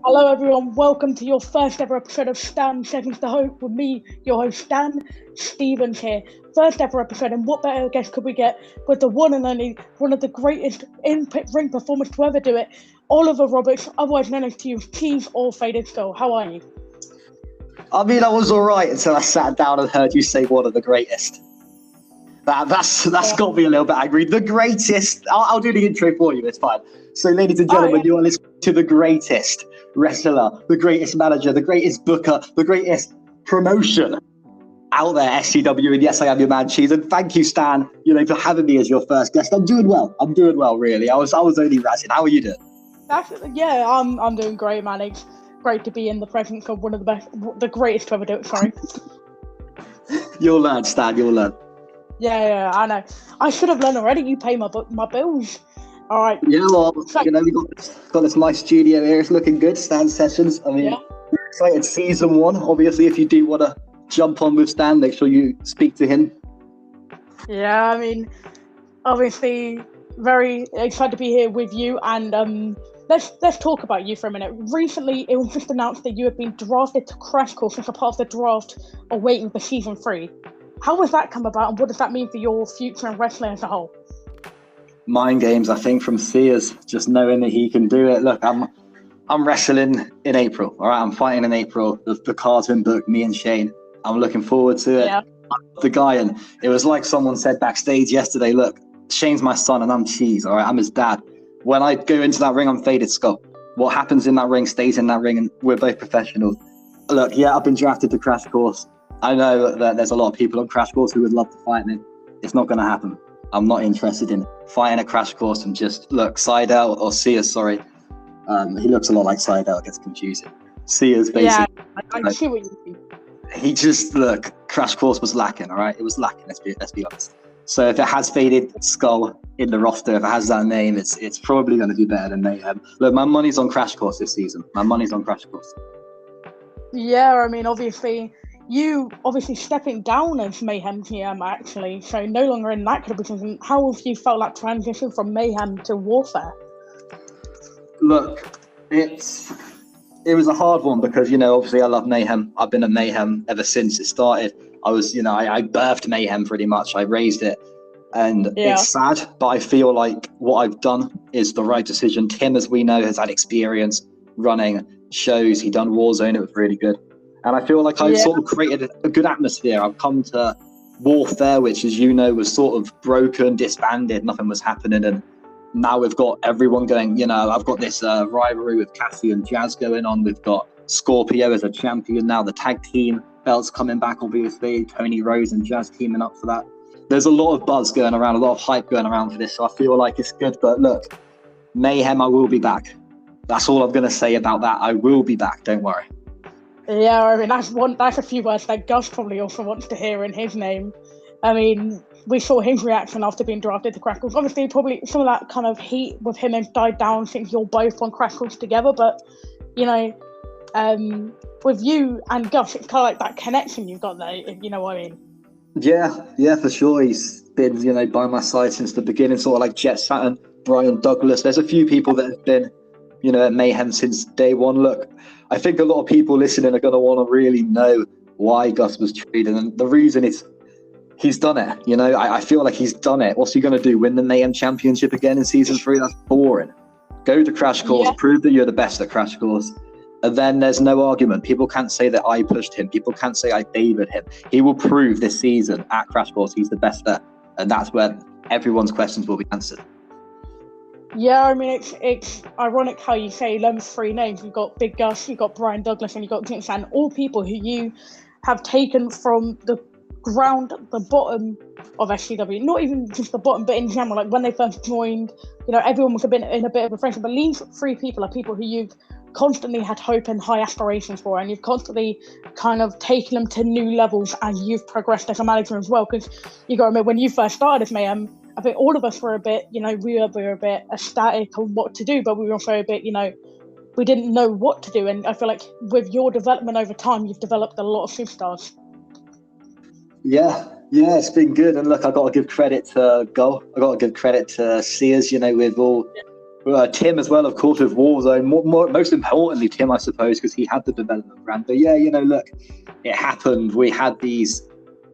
Hello, everyone. Welcome to your first ever episode of Stan Seconds to Hope with me, your host Stan Stevens here. First ever episode, and what better guest could we get with the one and only, one of the greatest in-pit ring performers to ever do it, Oliver Roberts, otherwise known as Cheese or Faded Skull. How are you? I mean, I was all right until I sat down and heard you say one of the greatest. That's got me a little bit angry. The greatest. I'll do the intro for you. It's fine. So, ladies and gentlemen, you are listening to the greatest wrestler, the greatest manager, the greatest booker, the greatest promotion out there, SCW. And yes, I am your man, Cheese. And thank you, Stan, for having me as your first guest. I'm doing well. Really. I was only razzing. How are you doing? I'm doing great, man. It's great to be in the presence of one of the greatest to ever do it. Sorry. You'll learn, Stan. You'll learn. Yeah, I know. I should have learned already. You pay my bills. All right. Yeah, well, we got this nice studio here. It's looking good. Stan Sessions. I mean, we're excited. Season 1. Obviously, if you do want to jump on with Stan, make sure you speak to him. Yeah, I mean, obviously, very excited to be here with you. And let's talk about you for a minute. Recently, it was just announced that you have been drafted to Crash Course as a part of the draft awaiting for season 3. How has that come about, and what does that mean for your future in wrestling as a whole? Mind games, I think, from Sears, just knowing that he can do it. Look, I'm wrestling in April, all right? I'm fighting in April. The card's been booked, me and Shane. I'm looking forward to it. Yeah. I'm the guy, and it was like someone said backstage yesterday, look, Shane's my son and I'm Cheese, all right? I'm his dad. When I go into that ring, I'm Faded Skull. What happens in that ring stays in that ring, and we're both professionals. Look, yeah, I've been drafted to Crash Course. I know that there's a lot of people on Crash Course who would love to fight me. It's not going to happen. I'm not interested in fighting a Crash Course and just, look, Seidel or Sears, sorry. He looks a lot like Seidel, gets confusing. Sears, basically. Yeah, I see what you mean. He just, look, Crash Course was lacking, all right? It was lacking, let's be honest. So if it has Faded Skull in the roster, if it has that name, it's probably going to do better than Mayhem. Look, my money's on Crash Course this season. My money's on Crash Course. Yeah, I mean, obviously, you stepping down as Mayhem GM, actually, so no longer in that kind of position. How have you felt that transition from Mayhem to Warfare? Look, it was a hard one because, obviously I love Mayhem. I've been at Mayhem ever since it started. I was, I birthed Mayhem pretty much. I raised it. And It's sad, but I feel like what I've done is the right decision. Tim, as we know, has had experience running shows. He done Warzone. It was really good. And I feel like I've sort of created a good atmosphere. I've come to Warfare, which, as you know, was sort of broken, disbanded. Nothing was happening. And now we've got everyone going, I've got this rivalry with Cassie and Jazz going on. We've got Scorpio as a champion now. The tag team belts coming back, obviously. Tony Rose and Jazz teaming up for that. There's a lot of buzz going around, a lot of hype going around for this. So I feel like it's good. But look, Mayhem, I will be back. That's all I'm going to say about that. I will be back. Don't worry. Yeah, I mean, that's a few words that Gus probably also wants to hear in his name. I mean, we saw his reaction after being drafted to Crash Course. Obviously, probably some of that kind of heat with him has died down since you're both on Crash Course together. But, with you and Gus, it's kind of like that connection you've got there, if you know what I mean. Yeah, for sure. He's been, by my side since the beginning, sort of like Jet Saturn, Brian Douglas. There's a few people that have been, at Mayhem since day one. Look, I think a lot of people listening are going to want to really know why Gus was traded. And the reason is he's done it. I feel like he's done it. What's he going to do? Win the Mayhem Championship again in season 3? That's boring. Go to Crash Course, prove that you're the best at Crash Course. And then there's no argument. People can't say that I pushed him. People can't say I favored him. He will prove this season at Crash Course he's the best there. And that's where everyone's questions will be answered. Yeah, I mean, it's ironic how you say those 3 names. You've got Big Gus, you've got Brian Douglas, and you've got Jinx, and all people who you have taken from the ground, the bottom of SCW. Not even just the bottom, but in general, like when they first joined, everyone was in a bit of a friendship. But these 3 people are people who you've constantly had hope and high aspirations for, and you've constantly kind of taken them to new levels as you've progressed as a manager as well. Because you got to remember, when you first started as Mayhem, I think all of us were a bit, we were a bit ecstatic on what to do, but we were also a bit, we didn't know what to do. And I feel like with your development over time, you've developed a lot of superstars. Yeah, it's been good. And look, I got to give credit to Go. I got to give credit to Sears. We've all Tim as well, of course, with Warzone. Most importantly, Tim, I suppose, because he had the development brand. But yeah, look, it happened. We had these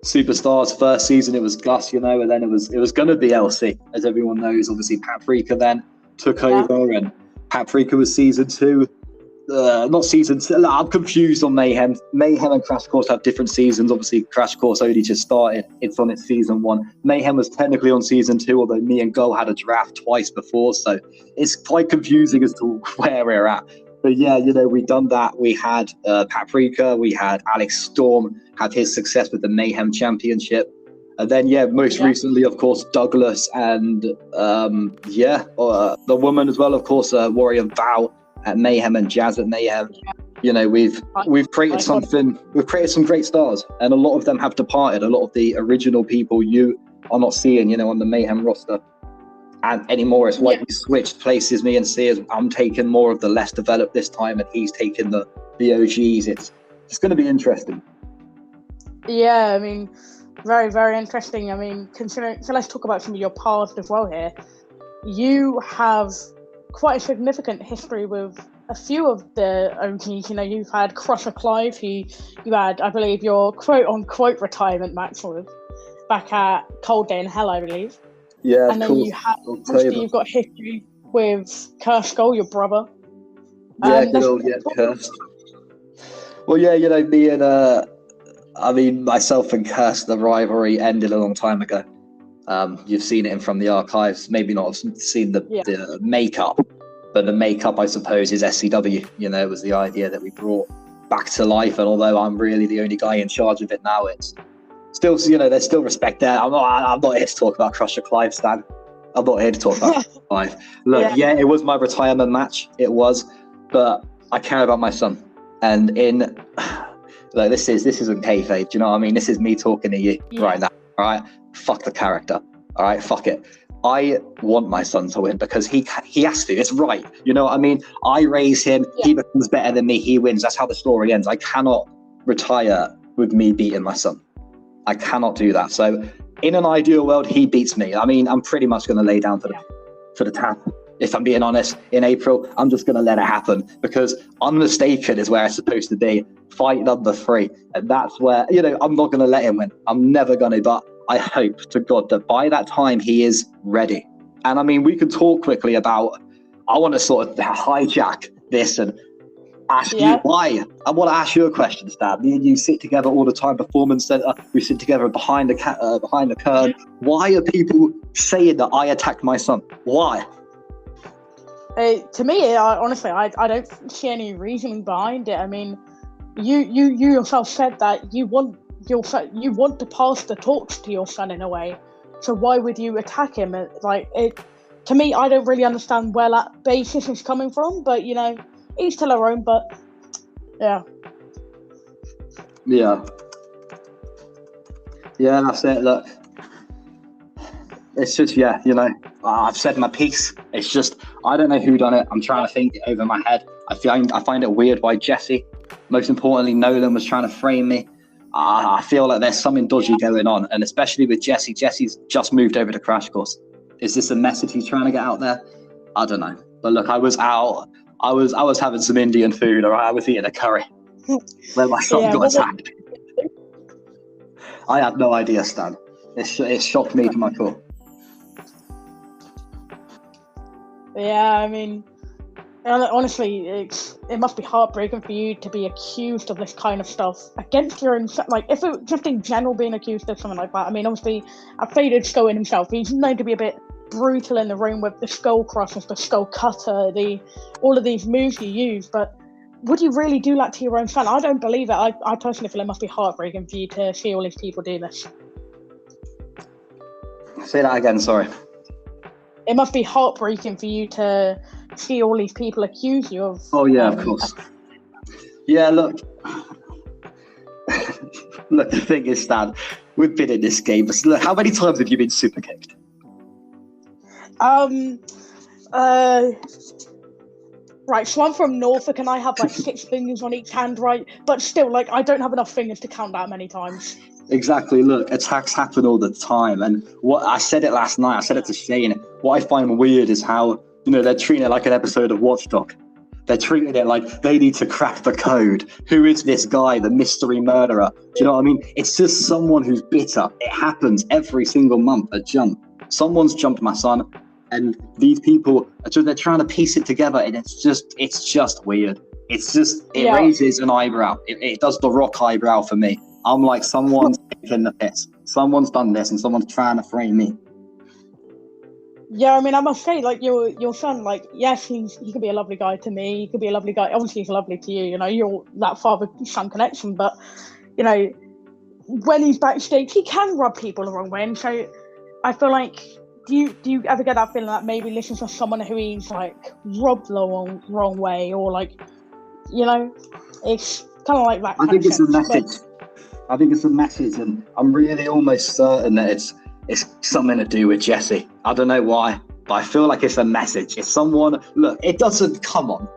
superstars. First season, it was Gus, and then it was going to be LC, as everyone knows. Obviously, Paprika then took over, and Paprika was season 2. Not season 2. I'm confused on Mayhem. Mayhem and Crash Course have different seasons. Obviously, Crash Course only just started. It's on its season 1. Mayhem was technically on season 2, although me and Go had a draft twice before, so it's quite confusing as to where we're at. But yeah, we done that. We had Paprika. We had Alex Storm have his success with the Mayhem Championship. And then, most recently, of course, Douglas and, the woman as well, of course, Warrior Vow at Mayhem and Jazz at Mayhem. We've created something. We've created some great stars, and a lot of them have departed. A lot of the original people you are not seeing, on the Mayhem roster and anymore. It's like we switched places. Me and Sears. I'm taking more of the less developed this time, and he's taking the OGs. It's going to be interesting. Yeah, I mean, very, very interesting. I mean, considering. So let's talk about some of your past as well here. You have quite a significant history with a few of the OGs. You've had Crusher Clive, who you had, I believe, your quote-unquote retirement match with back at Cold Day in Hell, I believe. Yeah, and then you have, you've got history with Curse Skull, your brother. Yeah, good old Curse. Well, me and myself and Curse, the rivalry ended a long time ago. You've seen it from the archives, maybe not seen the makeup, but the makeup, I suppose, is SCW. It was the idea that we brought back to life. And although I'm really the only guy in charge of it now, it's still, there's still respect there. I'm not here to talk about Crusher Clive, Stan. I'm not here to talk about Clive. Look, it was my retirement match. It was, but I care about my son. And this isn't kayfabe. Do you know what I mean? This is me talking to you right now. All right. Fuck the character. All right, fuck it. I want my son to win because he has to. It's right. You know what I mean? I raise him. He becomes better than me. He wins. That's how the story ends. I cannot retire with me beating my son. I cannot do that. So in an ideal world, he beats me. I mean, I'm pretty much going to lay down for the tap. If I'm being honest, in April, I'm just going to let it happen because unmistaken is where it's supposed to be. Fight number 3. And that's where, I'm not going to let him win. I'm never going to, but I hope to God that by that time he is ready. And I mean, we can talk quickly about, I want to sort of hijack this and ask you why. I want to ask you a question, Stan. Me and you sit together all the time, Performance Center. We sit together behind the curtain. Why are people saying that I attacked my son? Why? To me, honestly, I don't see any reasoning behind it. I mean, you yourself said that you want to pass the torch to your son in a way. So why would you attack him? To me, I don't really understand where that basis is coming from. But each to their own. But yeah, that's it. Look, it's just I've said my piece. It's just I don't know who done it. I'm trying to think it over my head. I find it weird why Jesse, most importantly, Nolan was trying to frame me. I feel like there's something dodgy going on, and especially with Jesse. Jesse's just moved over to Crash Course. Is this a message he's trying to get out there? I don't know. But look, I was out. I was having some Indian food, all right? I was eating a curry where my son got attacked. I had no idea, Stan. It shocked me to my core. Yeah, I mean, honestly, it must be heartbreaking for you to be accused of this kind of stuff against your own. Like, if it was just in general being accused of something like that. I mean, obviously, a faded skull in himself. He's known to be a bit brutal in the ring with the skull crushes, the skull cutter, all of these moves you use. But would you really do that to your own son? I don't believe it. I personally feel it must be heartbreaking for you to see all these people do this. Say that again. Sorry. It must be heartbreaking for you to see all these people accuse you of. Oh yeah, of course. Yeah, look. Look, the thing is, Stan, we've been in this game. Look, how many times have you been super kicked? Right, so I'm from Norfolk and I have like 6 fingers on each hand, right? But still, like, I don't have enough fingers to count that many times. Exactly. Look, attacks happen all the time. And what I said it last night, I said it to Shane. What I find weird is how, they're treating it like an episode of Watchdog. They're treating it like they need to crack the code. Who is this guy, the mystery murderer? Do you know what I mean? It's just someone who's bitter. It happens every single month, a jump. Someone's jumped my son, and these people they're trying to piece it together, and it's just weird. It raises an eyebrow. It does the Rock eyebrow for me. I'm like, someone's taking the piss. Someone's done this, and someone's trying to frame me. Yeah, I mean, I must say, like, your son, like, yes, he could be a lovely guy to me. He could be a lovely guy. Obviously, he's lovely to you. You know, you're that father-son connection. But, you know, when he's backstage, he can rub people the wrong way. And so, I feel like, do you ever get that feeling that maybe listen to someone who he's like rubbed the wrong way, or like, you know, it's kind of like that. I think it's a message. I think it's a message, and I'm really almost certain that it's something to do with Jesse. I don't know why, but I feel like it's a message. It's someone, look, it doesn't, come on.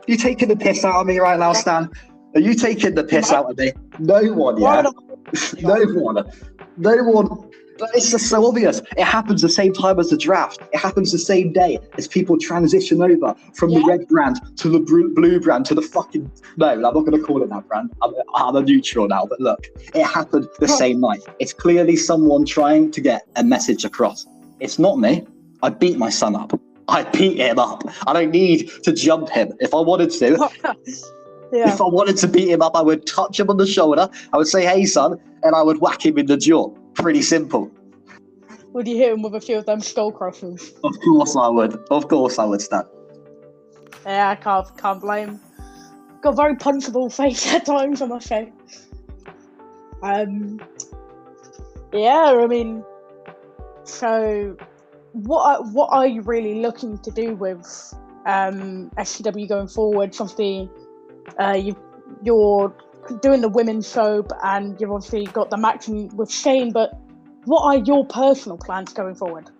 You taking the piss out of me right now, Stan? Are you taking the piss out of me? No one, yeah. No one. But it's just so obvious. It happens the same time as the draft. It happens the same day as people transition over from the red brand to the blue brand to the fucking... No, I'm not going to call it that brand. I'm a neutral now, but look, it happened the same night. It's clearly someone trying to get a message across. It's not me. I beat my son up. I beat him up. I don't need to jump him. If I wanted to... If I wanted to beat him up, I would touch him on the shoulder. I would say, hey, son, and I would whack him in the jaw. Pretty simple. Would you hit him with a few of them skull crushers? Of course I would, Stan. Yeah, I can't blame. Got a very punchable face at times, I must say. Yeah, I mean, so what are you really looking to do with SCW going forward? Obviously, you're doing the women's show, and you've obviously got the matching with Shane, but what are your personal plans going forward?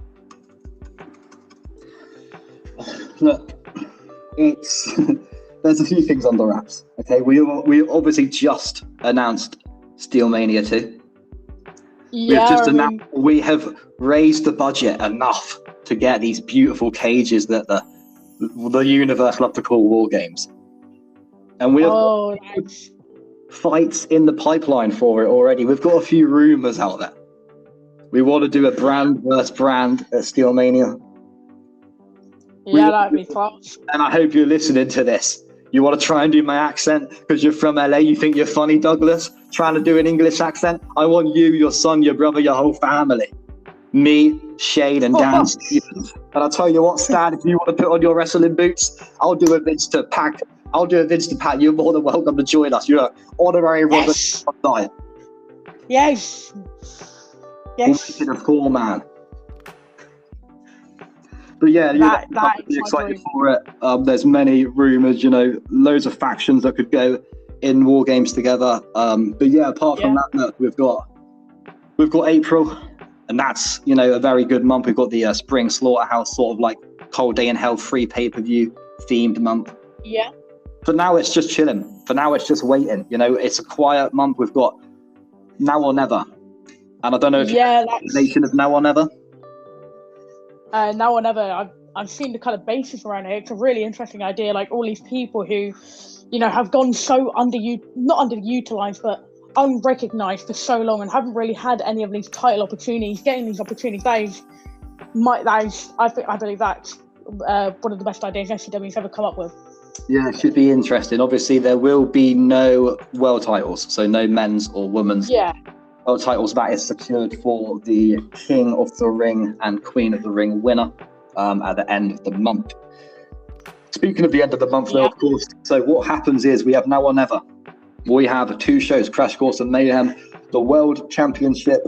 Look, there's a few things under wraps. Okay, we obviously just announced Steelmania 2. We have raised the budget enough to get these beautiful cages that the universe love to call war games, and we have nice. Fights in the pipeline for it already. We've got a few rumors out there. We want to do a brand versus brand at Steelmania. Yeah, that'd be close. And I hope you're listening to this. You want to try and do my accent because you're from LA. You think you're funny, Douglas? Trying to do an English accent? I want you, your son, your brother, your whole family. Me, Shane, and Dan Stevens. And I'll tell you what, Stan, if you want to put on your wrestling boots, I'll do a Vince to Pack. You're more than welcome to join us. You're an honorary Robert. Yes. We're making a 4-man. But yeah, I'm excited for it. There's many rumors, loads of factions that could go in war games together. But yeah, apart from that, look, we've got April, and that's a very good month. We've got the Spring Slaughterhouse, sort of like Cold Day in Hell free pay-per-view themed month. Yeah. For now, it's just chilling. For now, it's just waiting. It's a quiet month. We've got Now or Never. And I don't know if you're a nation of Now or Never. Now or Never, I've seen the kind of basis around it. It's a really interesting idea. Like all these people who, have gone so not underutilized, but unrecognized for so long and haven't really had any of these title opportunities. Getting these opportunities, I believe that's one of the best ideas SCW's ever come up with. Yeah, it should be interesting. Obviously, there will be no world titles, so no men's or women's world titles. That is secured for the King of the Ring and Queen of the Ring winner at the end of the month. Speaking of the end of the month, though, of course, so what happens is we have Now or Never. We have 2 shows, Crash Course and Mayhem. The World Championship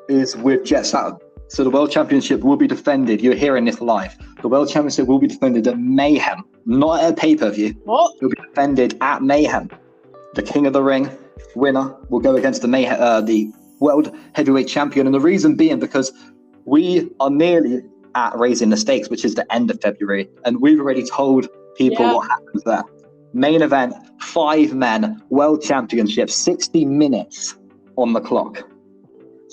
is with Jet Saturn. So the World Championship will be defended. You're hearing this live. The World Championship will be defended at Mayhem, not at a pay-per-view. What? It will be defended at Mayhem. The King of the Ring winner will go against the World Heavyweight Champion. And the reason being because we are nearly at Raising the Stakes, which is the end of February. And we've already told people what happens there. Main event, 5 men, World Championship, 60 minutes on the clock.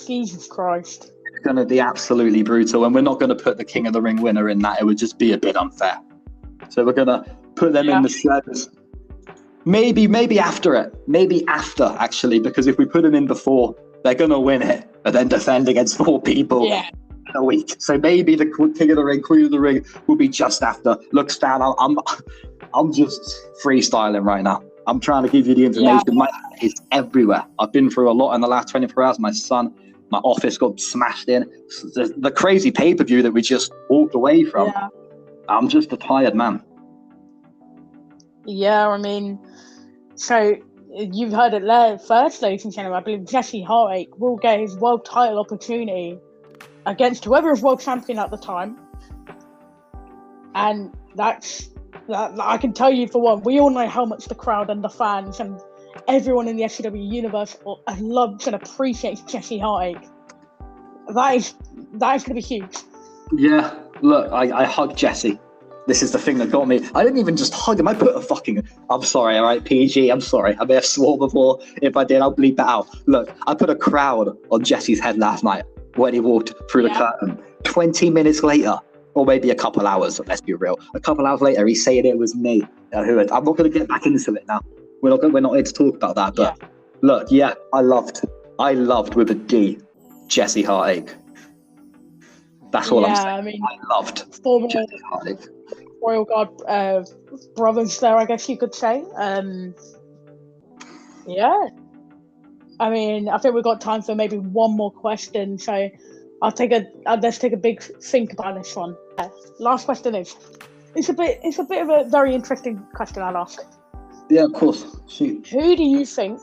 Jesus Christ. going to be absolutely brutal, and we're not going to put the King of the Ring winner in that. It would just be a bit unfair. So we're going to put them in the shows. Maybe after it. Maybe after, actually, because if we put them in before, they're going to win it and then defend against 4 people in a week. So maybe the King of the Ring, Queen of the Ring will be just after. Look, Stan, I'm just freestyling right now. I'm trying to give you the information. My head is everywhere. I've been through a lot in the last 24 hours. My office got smashed in. The crazy pay-per-view that we just walked away from. Yeah. I'm just a tired man. Yeah, I mean, so you've heard it there first, ladies and gentlemen. I believe Jesse Heartache will get his world title opportunity against whoever is world champion at the time. And that I can tell you for one, we all know how much the crowd and the fans and everyone in the SCW universe loves and appreciates Jesse Heartache. That is going to be huge. Yeah, look, I hugged Jesse. This is the thing that got me. I didn't even just hug him. I put a fucking... I'm sorry, all right, PG, I'm sorry. I may have swore before. If I did, I'll bleep that out. Look, I put a crowd on Jesse's head last night when he walked through the curtain. 20 minutes later, or maybe a couple hours, let's be real. A couple hours later, he's saying it was me. I'm not going to get back into it now. We're not here to talk about that. But look, I loved with a D, Jesse Heartache. That's all I'm saying. I mean, I loved Jesse Heartache. Royal Guard brothers there, I guess you could say. Yeah. I mean, I think we've got time for maybe one more question. So let's take a big think about this one. Last question is, it's a bit of a very interesting question I'll ask. Yeah, of course. Shoot. Who do you think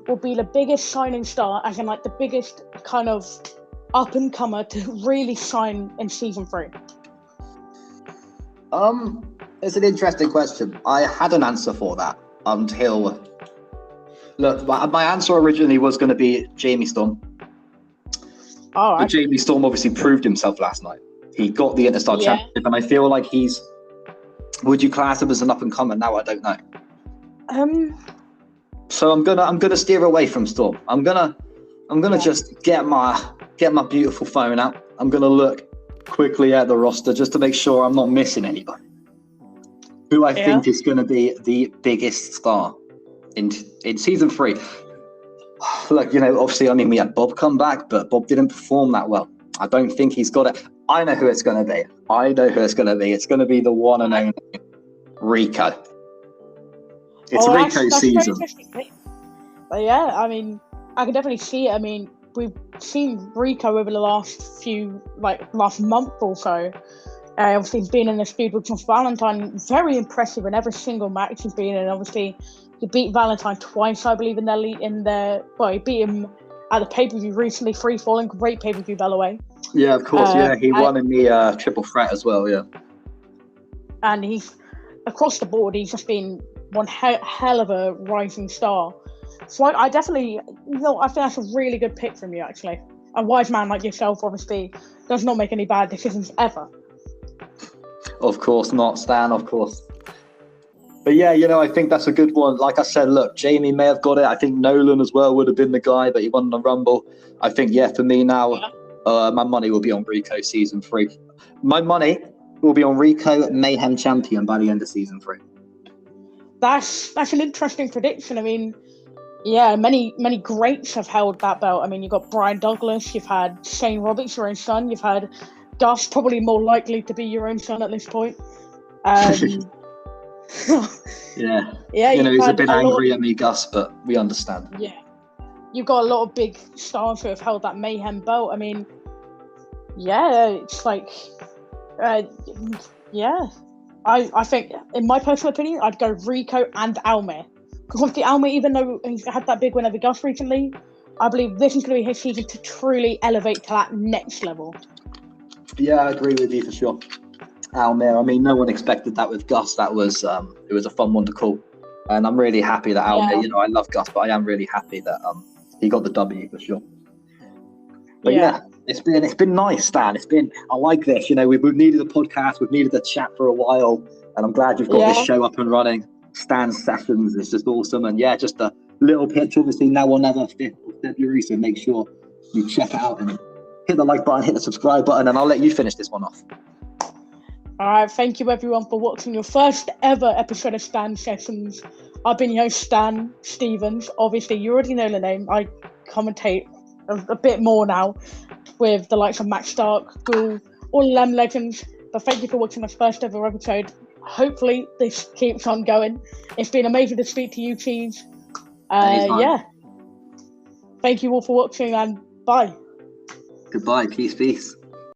will be the biggest shining star, as in like the biggest kind of up and comer to really shine in season 3? It's an interesting question. I had an answer for that until... Look, my answer originally was going to be Jamie Storm. All right. But Jamie Storm obviously proved himself last night. He got the Interstar Championship, and I feel like he's... Would you class him as an up-and-comer now? I don't know. So I'm gonna steer away from Storm. I'm gonna just get my beautiful phone out. I'm gonna look quickly at the roster just to make sure I'm not missing anybody. Who I think is going to be the biggest star in season 3. Look, obviously, we had Bob come back, but Bob didn't perform that well. I don't think he's got it. I know who it's going to be. It's going to be the one and only Rico. It's Rico's season. But yeah, I mean, I can definitely see it. I mean, we've seen Rico over the last month or so. Obviously, he's been in the feud with Josh Valentine. Very impressive in every single match he's been in. Obviously, he beat Valentine twice, I believe, he beat him at the pay-per-view recently, Free Falling. Great pay-per-view, by the way. Yeah, of course. He won in the triple threat as well, yeah. And he's, across the board, he's just been one hell of a rising star. So I definitely, I think that's a really good pick from you, actually. A wise man like yourself, obviously, does not make any bad decisions ever. Of course not, Stan, of course. But yeah, I think that's a good one. Like I said, look, Jamie may have got it. I think Nolan as well would have been the guy, but he won the Rumble. I think, for me now, my money will be on Rico season 3. My money will be on Rico Mayhem champion by the end of season 3. That's an interesting prediction. I mean, many greats have held that belt. I mean, you've got Brian Douglas, you've had Shane Roberts, your own son, you've had Gus, probably more likely to be your own son at this point. He's a bit angry at me, Gus, but we understand. Yeah. You've got a lot of big stars who have held that Mayhem belt. I mean, it's like, I think, in my personal opinion, I'd go Rico and Almir. Because obviously Almir, even though he's had that big win over Gus recently, I believe this is going to be his season to truly elevate to that next level. Yeah, I agree with you for sure. Almir, I mean, no one expected that with Gus. That was it was a fun one to call. And I'm really happy that Almir, I love Gus, but I am really happy that he got the W for sure. But it's been nice, Stan. I like this. We've needed a podcast, we've needed a chat for a while, and I'm glad you've got this show up and running. Stan's sessions is just awesome, and just a little pitch. Obviously, now or never, 5th of February, so make sure you check it out and hit the like button, hit the subscribe button, and I'll let you finish this one off. All right, thank you everyone for watching your first ever episode of Stan Sessions. I've been your host, Stan Stevens. Obviously, you already know the name. I commentate a bit more now with the likes of Max Stark, Ghoul, all them legends. But thank you for watching this first ever episode. Hopefully, this keeps on going. It's been amazing to speak to you, Cheese. Yeah. Thank you all for watching, and bye. Goodbye. Peace.